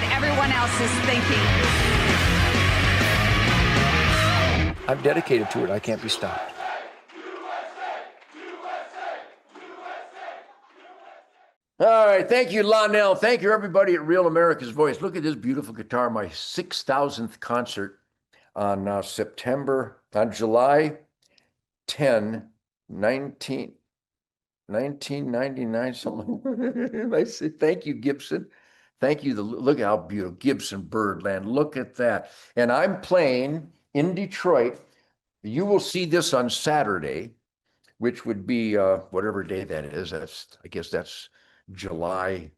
what everyone else is thinking. I'm dedicated to it. I can't be stopped. All right. Thank you, Lonnell. Thank you, everybody at Real America's Voice. Look at this beautiful guitar. My 6,000th concert on July 10, 1999. Something. I say, thank you, Gibson. Thank you. Look how beautiful. Gibson Birdland. Look at that. And I'm playing in Detroit. You will see this on Saturday, which would be whatever day that is. I guess that's July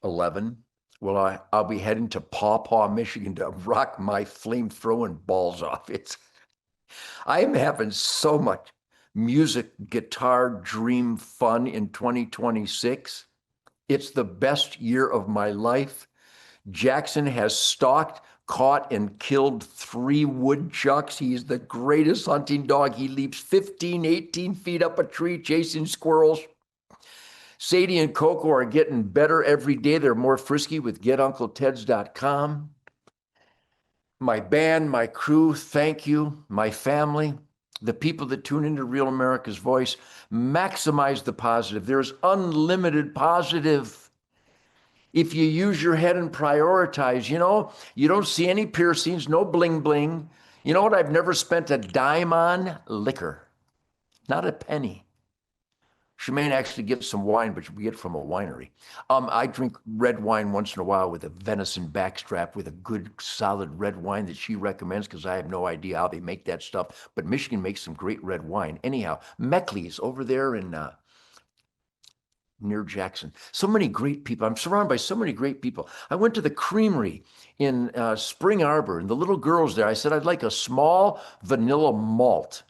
11. Well, I'll be heading to Paw Paw, Michigan to rock my flame-throwing balls off. I'm having so much music, guitar, dream fun in 2026. It's the best year of my life. Jackson has stalked, caught, and killed 3 woodchucks. He's the greatest hunting dog. He leaps 15, 18 feet up a tree chasing squirrels. Sadie and Coco are getting better every day. They're more frisky with GetUncleTeds.com. My band, my crew, thank you. My family, the people that tune into Real America's Voice, maximize the positive. There's unlimited positive. If you use your head and prioritize, you don't see any piercings, no bling bling. You know what I've never spent a dime on? Liquor. Not a penny. Shemaine actually gets some wine, but we get from a winery. I drink red wine once in a while with a venison backstrap with a good solid red wine that she recommends because I have no idea how they make that stuff. But Michigan makes some great red wine. Anyhow, Meckley's over there in near Jackson. So many great people. I'm surrounded by so many great people. I went to the creamery in Spring Arbor, and the little girls there, I said, I'd like a small vanilla malt.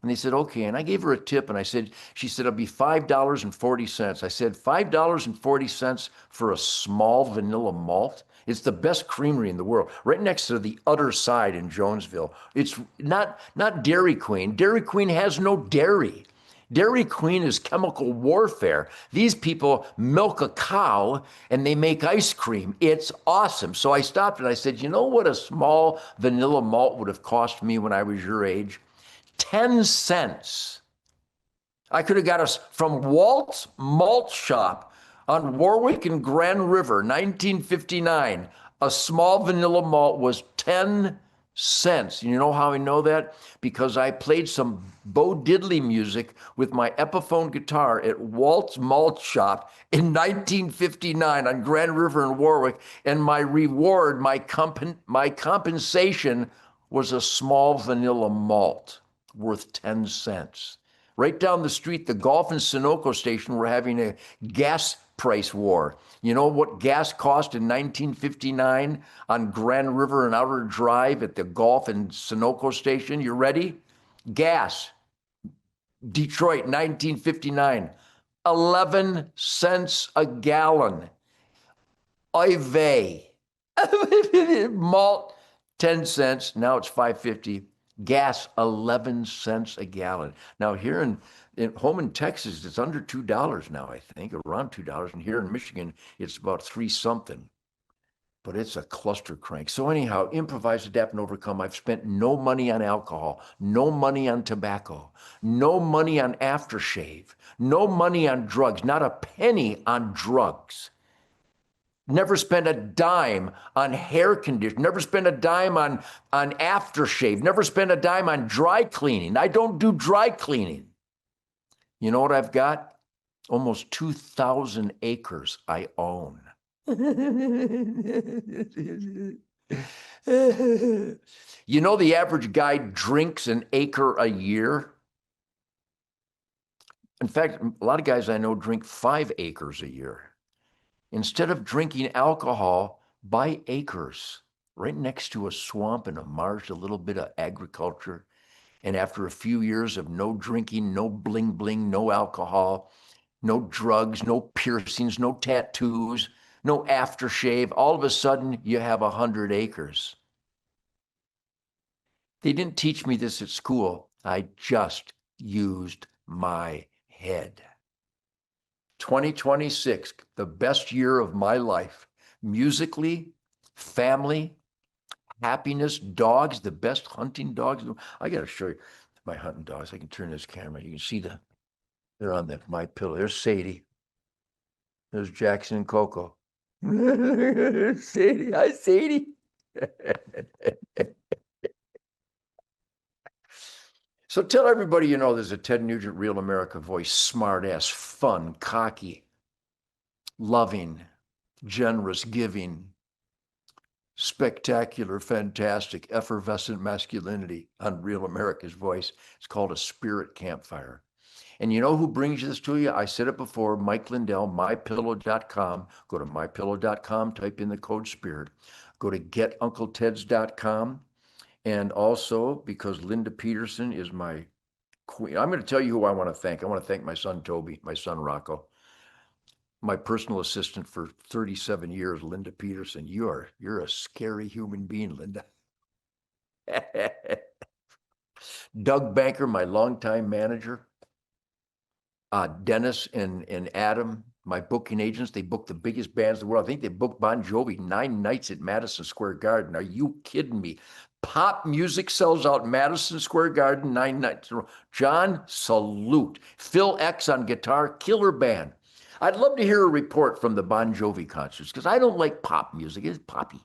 And they said, okay. And I gave her a tip, and she said, it'll be $5.40. I said, $5.40 for a small vanilla malt? It's the best creamery in the world, right next to the Other Side in Jonesville. It's not Dairy Queen. Dairy Queen has no dairy. Dairy Queen is chemical warfare. These people milk a cow and they make ice cream. It's awesome. So I stopped and I said, you know what a small vanilla malt would have cost me when I was your age? 10 cents. I could have got us from Walt's Malt Shop on Warwick and Grand River, 1959. A small vanilla malt was 10 cents. You know how I know that? Because I played some Bo Diddley music with my Epiphone guitar at Walt's Malt Shop in 1959 on Grand River in Warwick, and my reward, my compensation was a small vanilla malt worth 10 cents. Right down the street, the Gulf and Sunoco station were having a gas price war. You know what gas cost in 1959 on Grand River and Outer Drive at the Gulf and Sunoco station? You ready? Gas, Detroit, 1959, 11 cents a gallon. Oy vey. Malt, 10 cents. Now it's $5.50. Gas, 11 cents a gallon. Now here in home in Texas, it's under $2 now, I think, around $2. And here in Michigan, it's about 3 something. But it's a cluster crank. So anyhow, improvise, adapt, and overcome. I've spent no money on alcohol, no money on tobacco, no money on aftershave, no money on drugs, not a penny on drugs. Never spent a dime on hair conditioner, never spent a dime on aftershave, never spent a dime on dry cleaning. I don't do dry cleaning. You know what I've got? Almost 2,000 acres I own. You know the average guy drinks an acre a year? In fact, a lot of guys I know drink 5 acres a year. Instead of drinking alcohol, buy acres right next to a swamp and a marsh, a little bit of agriculture. And after a few years of no drinking, no bling bling, no alcohol, no drugs, no piercings, no tattoos, no aftershave, all of a sudden you have 100 acres. They didn't teach me this at school. I just used my head. 2026, the best year of my life. musically, family, happiness, dogs, the best hunting dogs. I got to show you my hunting dogs. I can turn this camera. You can see they're on the MyPillow. There's Sadie. There's Jackson and Coco. Sadie, hi Sadie. So tell everybody you know there's a Ted Nugent Real America voice, smart ass, fun, cocky, loving, generous, giving, spectacular, fantastic, effervescent masculinity on Real America's voice. It's called a spirit campfire. And you know who brings this to you? I said it before, Mike Lindell, mypillow.com. Go to mypillow.com, type in the code SPIRIT. Go to getuncleteds.com. And also, because Linda Peterson is my queen, I'm going to tell you who I want to thank. I want to thank my son, Toby, my son, Rocco, my personal assistant for 37 years, Linda Peterson. You're a scary human being, Linda. Doug Banker, my longtime manager. Dennis and Adam, my booking agents, they booked the biggest bands in the world. I think they booked Bon Jovi 9 nights at Madison Square Garden. Are you kidding me? Pop music sells out Madison Square Garden 9 nights in a row. John, salute. Phil X on guitar, killer band. I'd love to hear a report from the Bon Jovi concerts because I don't like pop music. It's poppy.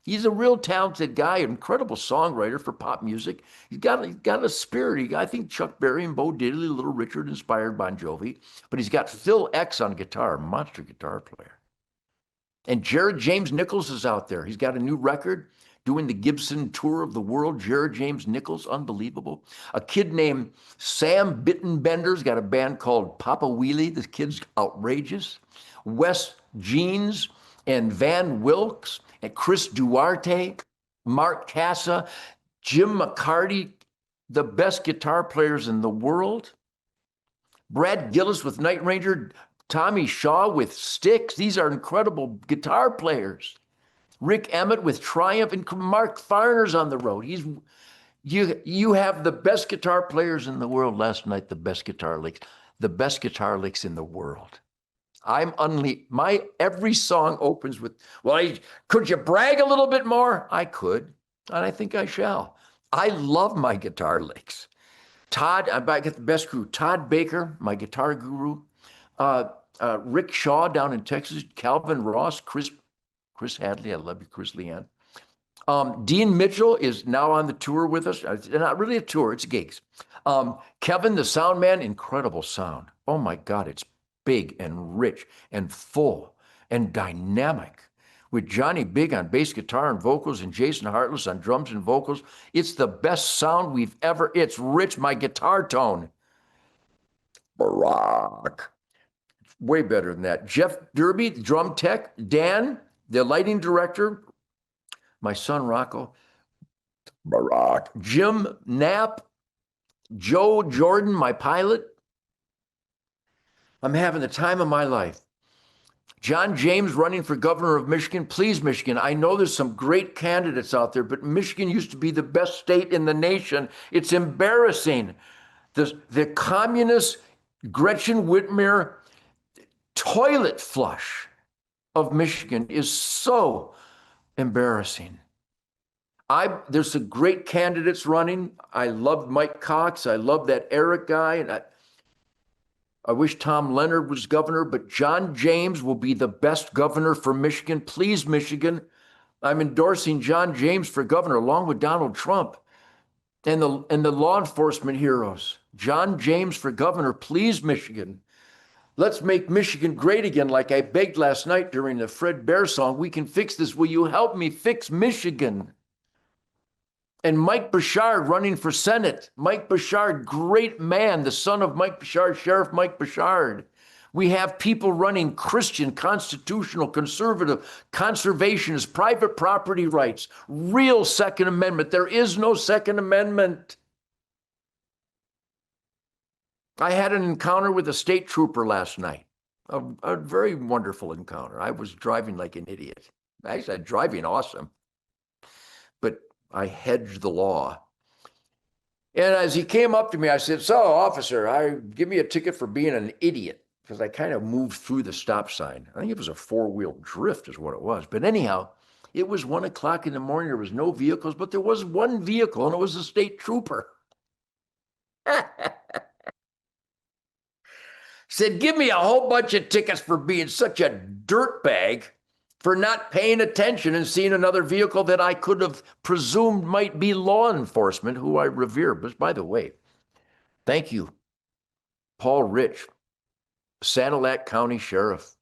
He's a real talented guy, incredible songwriter for pop music. He's got a spirit. I think Chuck Berry and Bo Diddley, Little Richard inspired Bon Jovi, but he's got Phil X on guitar, monster guitar player. And Jared James Nichols is out there. He's got a new record doing the Gibson tour of the world. Jared James Nichols, unbelievable. A kid named Sam Bittenbender's got a band called Papa Wheelie. This kid's outrageous. Wes Jeans and Van Wilkes and Chris Duarte, Mark Casa, Jim McCarty, the best guitar players in the world. Brad Gillis with Night Ranger, Tommy Shaw with Styx. These are incredible guitar players. Rick Emmett with Triumph, and Mark Farner's on the road. You have the best guitar players in the world. Last night, the best guitar licks in the world. Every song opens with, well, could you brag a little bit more? I could, and I think I shall. I love my guitar licks. Todd, I got the best crew. Todd Baker, my guitar guru. Rick Shaw down in Texas. Calvin Ross, Chris Hadley, I love you, Chris Leanne. Dean Mitchell is now on the tour with us. It's not really a tour, it's gigs. Kevin, the sound man, incredible sound. Oh my God, it's big and rich and full and dynamic. With Johnny Big on bass guitar and vocals and Jason Hartless on drums and vocals. It's the best sound it's rich, my guitar tone. Barack. Way better than that. Jeff Derby, drum tech. Dan, the lighting director. My son, Rocco. Barack. Jim Knapp. Joe Jordan, my pilot. I'm having the time of my life. John James running for governor of Michigan. Please, Michigan, I know there's some great candidates out there, but Michigan used to be the best state in the nation. It's embarrassing. The communist Gretchen Whitmer toilet flush of Michigan is so embarrassing. There's some great candidates running. I love Mike Cox. I love that Eric guy. And I wish Tom Leonard was governor, but John James will be the best governor for Michigan. Please, Michigan, I'm endorsing John James for governor along with Donald Trump and the law enforcement heroes. John James for governor, please, Michigan. Let's make Michigan great again, like I begged last night during the Fred Bear song. We can fix this. Will you help me fix Michigan? And Mike Bouchard running for Senate. Mike Bouchard, great man, the son of Mike Bouchard, Sheriff Mike Bouchard. We have people running Christian, constitutional, conservative, conservationist, private property rights, real Second Amendment. There is no Second Amendment. I had an encounter with a state trooper last night, a very wonderful encounter. I was driving like an idiot. Actually, I'm driving awesome, but I hedged the law. And as he came up to me, I said, so, officer, give me a ticket for being an idiot. because I kind of moved through the stop sign. I think it was a four-wheel drift is what it was. But anyhow, it was 1 o'clock in the morning. There was no vehicles, but there was one vehicle, and it was a state trooper. Said, give me a whole bunch of tickets for being such a dirtbag, for not paying attention and seeing another vehicle that I could have presumed might be law enforcement, who I revere. But by the way, thank you, Paul Rich, Sanilac County Sheriff.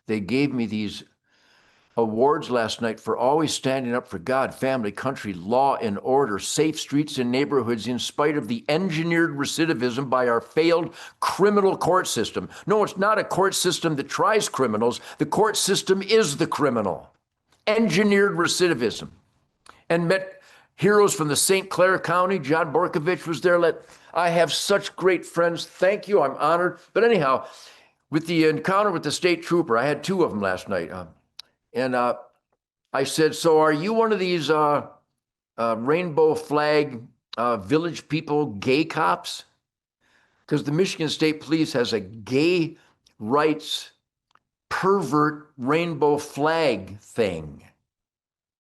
They gave me these awards last night for always standing up for God, family, country, law and order, safe streets and neighborhoods in spite of the engineered recidivism by our failed criminal court system. No, it's not a court system that tries criminals. The court system is the criminal. Engineered recidivism. And met heroes from the St. Clair County. John Borkovich was there. I have such great friends. Thank you. I'm honored. But anyhow, with the encounter with the state trooper, I had two of them last night. And I said, so are you one of these rainbow flag village people, gay cops? Because the Michigan State Police has a gay rights pervert rainbow flag thing.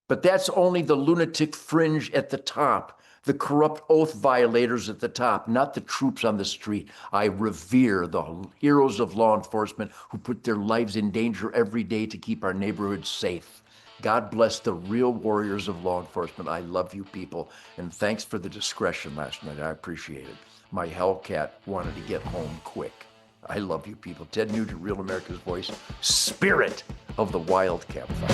But that's only the lunatic fringe at the top, the corrupt oath violators at the top, not the troops on the street. I revere the heroes of law enforcement who put their lives in danger every day to keep our neighborhoods safe. God bless the real warriors of law enforcement. I love you people, and thanks for the discretion last night. I appreciate it. My Hellcat wanted to get home quick. I love you people. Ted Nugent, Real America's Voice, spirit of the wild campfire.